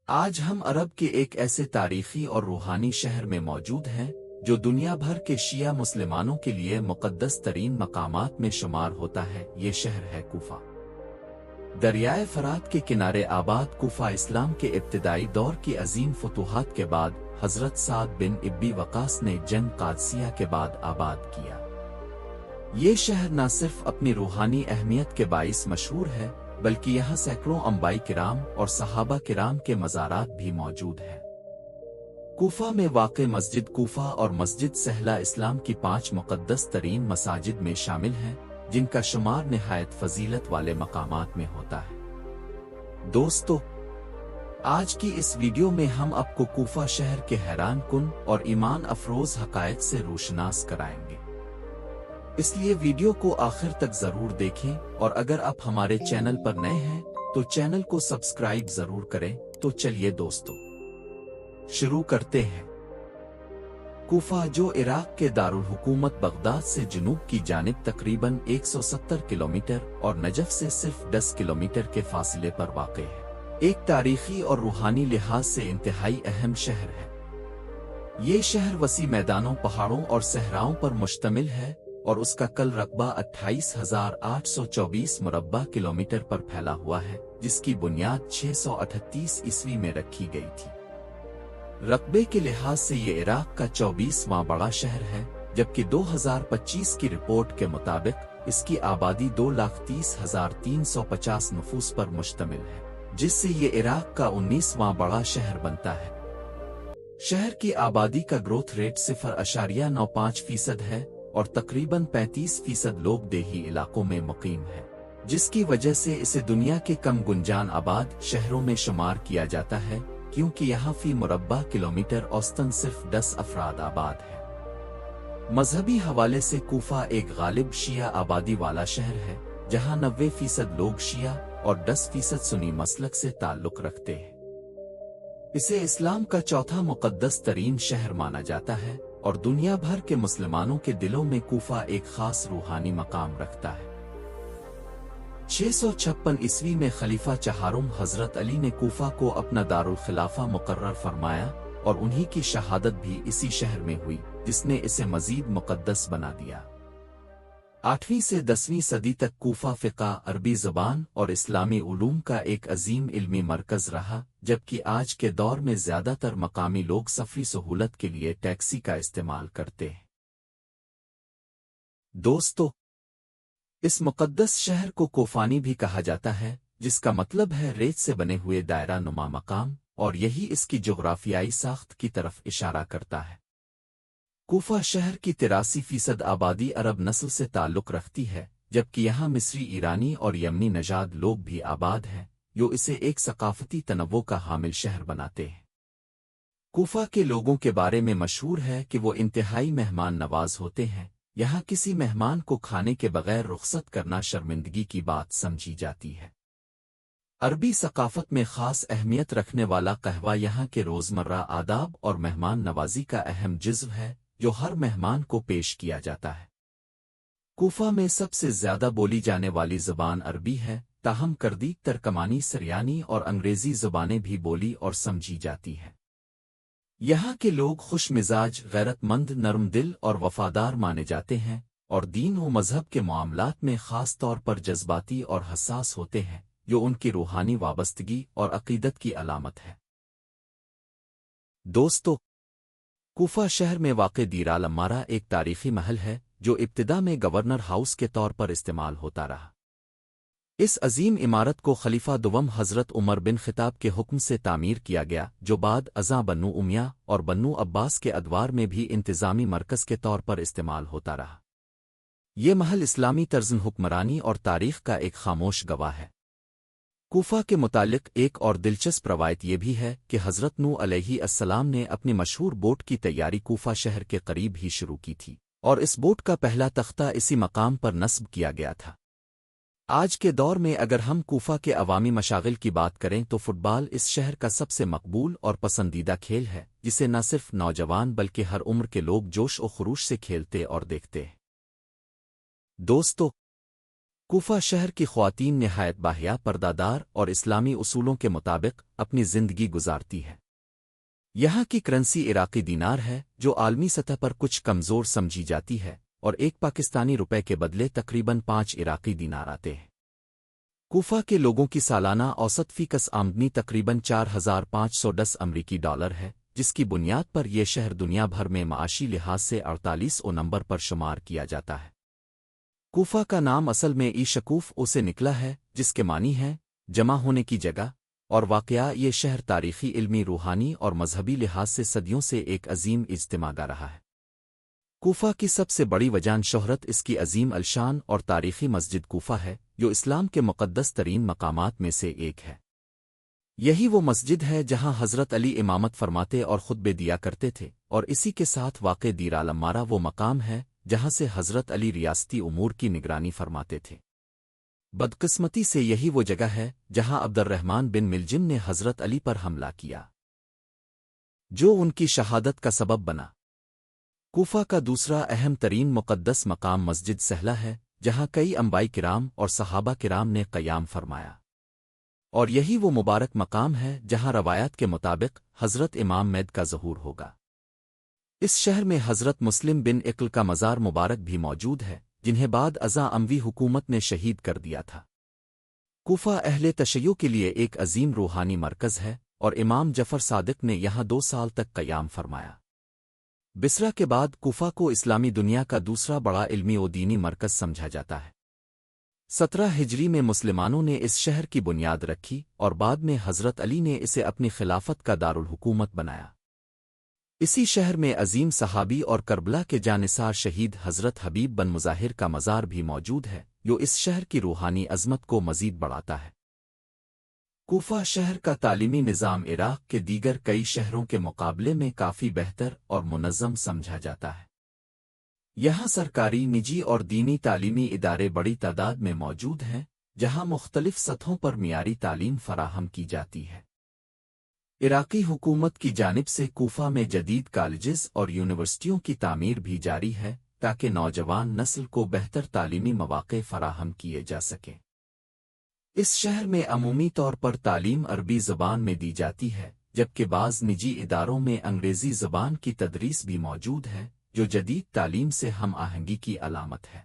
آج ہم عرب کے ایک ایسے تاریخی اور روحانی شہر میں موجود ہیں جو دنیا بھر کے شیعہ مسلمانوں کے لیے مقدس ترین مقامات میں شمار ہوتا ہے۔ یہ شہر ہے کوفہ۔ دریائے فرات کے کنارے آباد کوفہ اسلام کے ابتدائی دور کی عظیم فتوحات کے بعد حضرت سعد بن ابی وقاص نے جنگ قادسیہ کے بعد آباد کیا۔ یہ شہر نہ صرف اپنی روحانی اہمیت کے باعث مشہور ہے بلکہ یہاں سینکڑوں انبیاء کرام اور صحابہ کرام کے مزارات بھی موجود ہیں۔ کوفہ میں واقع مسجد کوفہ اور مسجد سہلہ اسلام کی 5 مقدس ترین مساجد میں شامل ہیں جن کا شمار نہایت فضیلت والے مقامات میں ہوتا ہے۔ دوستو، آج کی اس ویڈیو میں ہم آپ کو کوفہ شہر کے حیران کن اور ایمان افروز حقائق سے روشناس کرائیں گے، اس لیے ویڈیو کو آخر تک ضرور دیکھیں، اور اگر آپ ہمارے چینل پر نئے ہیں تو چینل کو سبسکرائب ضرور کریں۔ تو چلیے دوستو، شروع کرتے ہیں۔ کوفہ، جو عراق کے دارالحکومت بغداد سے جنوب کی جانب تقریباً 170 کلومیٹر اور نجف سے صرف 10 کلومیٹر کے فاصلے پر واقع ہے، ایک تاریخی اور روحانی لحاظ سے انتہائی اہم شہر ہے۔ یہ شہر وسیع میدانوں، پہاڑوں اور صحراؤں پر مشتمل ہے اور اس کا کل رقبہ 28,824 مربع کلومیٹر پر پھیلا ہوا ہے، جس کی بنیاد 638 عیسوی میں رکھی گئی تھی۔ رقبے کے لحاظ سے یہ عراق کا 24واں بڑا شہر ہے، جبکہ 2025 کی رپورٹ کے مطابق اس کی آبادی 2,30,350 نفوس پر مشتمل ہے، جس سے یہ عراق کا 19واں بڑا شہر بنتا ہے۔ شہر کی آبادی کا گروتھ ریٹ 0.95% ہے اور تقریباً 35% لوگ دیہی علاقوں میں مقیم ہیں، جس کی وجہ سے اسے دنیا کے کم گنجان آباد شہروں میں شمار کیا جاتا ہے، کیونکہ یہاں فی مربع کلومیٹر اوسطاً صرف 10 افراد آباد ہیں۔ مذہبی حوالے سے کوفہ ایک غالب شیعہ آبادی والا شہر ہے، جہاں 90% لوگ شیعہ اور 10% سنی مسلک سے تعلق رکھتے ہیں۔ اسے اسلام کا چوتھا مقدس ترین شہر مانا جاتا ہے اور دنیا بھر کے مسلمانوں کے دلوں میں کوفہ ایک خاص روحانی مقام رکھتا ہے۔ 656 عیسوی میں خلیفہ چہارم حضرت علی نے کوفہ کو اپنا دارالخلافہ مقرر فرمایا اور انہی کی شہادت بھی اسی شہر میں ہوئی، جس نے اسے مزید مقدس بنا دیا۔ 8ویں سے 10ویں صدی تک کوفہ فقہ، عربی زبان اور اسلامی علوم کا ایک عظیم علمی مرکز رہا، جبکہ آج کے دور میں زیادہ تر مقامی لوگ سفری سہولت کے لیے ٹیکسی کا استعمال کرتے ہیں۔ دوستو، اس مقدس شہر کو کوفانی بھی کہا جاتا ہے، جس کا مطلب ہے ریت سے بنے ہوئے دائرہ نما مقام، اور یہی اس کی جغرافیائی ساخت کی طرف اشارہ کرتا ہے۔ کوفہ شہر کی 83% آبادی عرب نسل سے تعلق رکھتی ہے، جبکہ یہاں مصری، ایرانی اور یمنی نژاد لوگ بھی آباد ہیں، جو اسے ایک ثقافتی تنوع کا حامل شہر بناتے ہیں۔ کوفہ کے لوگوں کے بارے میں مشہور ہے کہ وہ انتہائی مہمان نواز ہوتے ہیں۔ یہاں کسی مہمان کو کھانے کے بغیر رخصت کرنا شرمندگی کی بات سمجھی جاتی ہے۔ عربی ثقافت میں خاص اہمیت رکھنے والا قہوہ یہاں کے روزمرہ آداب اور مہمان نوازی کا اہم جزو ہے، جو ہر مہمان کو پیش کیا جاتا ہے۔ کوفہ میں سب سے زیادہ بولی جانے والی زبان عربی ہے، تاہم کردی، ترکمانی، سریانی اور انگریزی زبانیں بھی بولی اور سمجھی جاتی ہیں۔ یہاں کے لوگ خوش مزاج، غیرت مند، نرم دل اور وفادار مانے جاتے ہیں، اور دین و مذہب کے معاملات میں خاص طور پر جذباتی اور حساس ہوتے ہیں، جو ان کی روحانی وابستگی اور عقیدت کی علامت ہے۔ دوستو، کوفہ شہر میں واقع دیر العمارہ ایک تاریخی محل ہے جو ابتدا میں گورنر ہاؤس کے طور پر استعمال ہوتا رہا۔ اس عظیم عمارت کو خلیفہ دوم حضرت عمر بن خطاب کے حکم سے تعمیر کیا گیا، جو بعد ازاں بنو امیہ اور بنو عباس کے ادوار میں بھی انتظامی مرکز کے طور پر استعمال ہوتا رہا۔ یہ محل اسلامی طرز حکمرانی اور تاریخ کا ایک خاموش گواہ ہے۔ کوفہ کے متعلق ایک اور دلچسپ روایت یہ بھی ہے کہ حضرت نوح علیہ السلام نے اپنی مشہور بوٹ کی تیاری کوفہ شہر کے قریب ہی شروع کی تھی، اور اس بوٹ کا پہلا تختہ اسی مقام پر نصب کیا گیا تھا۔ آج کے دور میں اگر ہم کوفہ کے عوامی مشاغل کی بات کریں تو فٹ بال اس شہر کا سب سے مقبول اور پسندیدہ کھیل ہے، جسے نہ صرف نوجوان بلکہ ہر عمر کے لوگ جوش و خروش سے کھیلتے اور دیکھتے ہیں۔ دوستو، کوفہ شہر کی خواتین نہایت باحیا پردادار اور اسلامی اصولوں کے مطابق اپنی زندگی گزارتی ہے۔ یہاں کی کرنسی عراقی دینار ہے، جو عالمی سطح پر کچھ کمزور سمجھی جاتی ہے، اور ایک پاکستانی روپے کے بدلے تقریباً 5 عراقی دینار آتے ہیں۔ کوفہ کے لوگوں کی سالانہ اوسط فی کس آمدنی تقریباً 4510 امریکی ڈالر ہے، جس کی بنیاد پر یہ شہر دنیا بھر میں معاشی لحاظ سے 48 نمبر پر شمار کیا جاتا ہے۔ کوفہ کا نام اصل میں شکوف او سے نکلا ہے، جس کے معنی ہے جمع ہونے کی جگہ، اور واقعہ یہ شہر تاریخی، علمی، روحانی اور مذہبی لحاظ سے صدیوں سے ایک عظیم اجتماع گاہ رہا ہے۔ کوفہ کی سب سے بڑی وجہ شہرت اس کی عظیم الشان اور تاریخی مسجد کوفہ ہے، جو اسلام کے مقدس ترین مقامات میں سے ایک ہے۔ یہی وہ مسجد ہے جہاں حضرت علی امامت فرماتے اور خطبے دیا کرتے تھے، اور اسی کے ساتھ واقع دیر العمارہ وہ مقام ہے جہاں سے حضرت علی ریاستی امور کی نگرانی فرماتے تھے۔ بدقسمتی سے یہی وہ جگہ ہے جہاں عبد الرحمن بن ملجم نے حضرت علی پر حملہ کیا، جو ان کی شہادت کا سبب بنا۔ کوفہ کا دوسرا اہم ترین مقدس مقام مسجد سہلہ ہے، جہاں کئی انبیاء کرام اور صحابہ کرام نے قیام فرمایا، اور یہی وہ مبارک مقام ہے جہاں روایات کے مطابق حضرت امام مہدی کا ظہور ہوگا۔ اس شہر میں حضرت مسلم بن عقل کا مزار مبارک بھی موجود ہے، جنہیں بعد ازاں اموی حکومت نے شہید کر دیا تھا۔ کوفہ اہل تشیع کے لیے ایک عظیم روحانی مرکز ہے، اور امام جعفر صادق نے یہاں 2 سال تک قیام فرمایا۔ بصرہ کے بعد کوفہ کو اسلامی دنیا کا دوسرا بڑا علمی و دینی مرکز سمجھا جاتا ہے۔ 17 ہجری میں مسلمانوں نے اس شہر کی بنیاد رکھی، اور بعد میں حضرت علی نے اسے اپنی خلافت کا دارالحکومت بنایا۔ اسی شہر میں عظیم صحابی اور کربلا کے جانثار شہید حضرت حبیب بن مظاہر کا مزار بھی موجود ہے، جو اس شہر کی روحانی عظمت کو مزید بڑھاتا ہے۔ کوفہ شہر کا تعلیمی نظام عراق کے دیگر کئی شہروں کے مقابلے میں کافی بہتر اور منظم سمجھا جاتا ہے۔ یہاں سرکاری، نجی اور دینی تعلیمی ادارے بڑی تعداد میں موجود ہیں، جہاں مختلف سطحوں پر معیاری تعلیم فراہم کی جاتی ہے۔ عراقی حکومت کی جانب سے کوفہ میں جدید کالجز اور یونیورسٹیوں کی تعمیر بھی جاری ہے، تاکہ نوجوان نسل کو بہتر تعلیمی مواقع فراہم کیے جا سکیں۔ اس شہر میں عمومی طور پر تعلیم عربی زبان میں دی جاتی ہے، جبکہ بعض نجی اداروں میں انگریزی زبان کی تدریس بھی موجود ہے، جو جدید تعلیم سے ہم آہنگی کی علامت ہے۔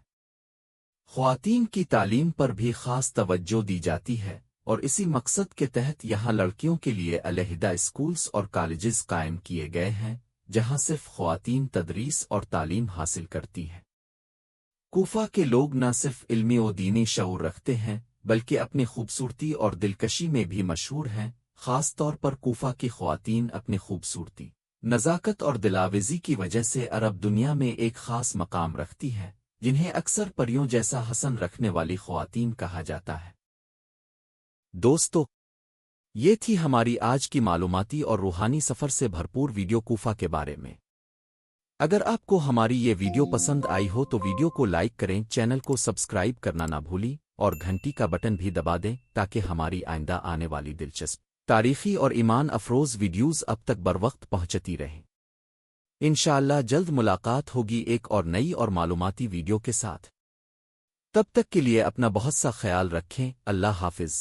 خواتین کی تعلیم پر بھی خاص توجہ دی جاتی ہے، اور اسی مقصد کے تحت یہاں لڑکیوں کے لیے علیحدہ اسکولز اور کالجز قائم کیے گئے ہیں، جہاں صرف خواتین تدریس اور تعلیم حاصل کرتی ہیں۔ کوفہ کے لوگ نہ صرف علمی و دینی شعور رکھتے ہیں، بلکہ اپنی خوبصورتی اور دلکشی میں بھی مشہور ہیں۔ خاص طور پر کوفہ کی خواتین اپنی خوبصورتی، نزاکت اور دلاویزی کی وجہ سے عرب دنیا میں ایک خاص مقام رکھتی ہیں، جنہیں اکثر پریوں جیسا حسن رکھنے والی خواتین کہا جاتا ہے۔ دوستو، یہ تھی ہماری آج کی معلوماتی اور روحانی سفر سے بھرپور ویڈیو کوفہ کے بارے میں۔ اگر آپ کو ہماری یہ ویڈیو پسند آئی ہو تو ویڈیو کو لائک کریں، چینل کو سبسکرائب کرنا نہ بھولیں، اور گھنٹی کا بٹن بھی دبا دیں تاکہ ہماری آئندہ آنے والی دلچسپ تاریخی اور ایمان افروز ویڈیوز اب تک بروقت پہنچتی رہیں۔ انشاءاللہ جلد ملاقات ہوگی ایک اور نئی اور معلوماتی ویڈیو کے ساتھ۔ تب تک کے لیے اپنا بہت سا خیال رکھیں۔ اللہ حافظ۔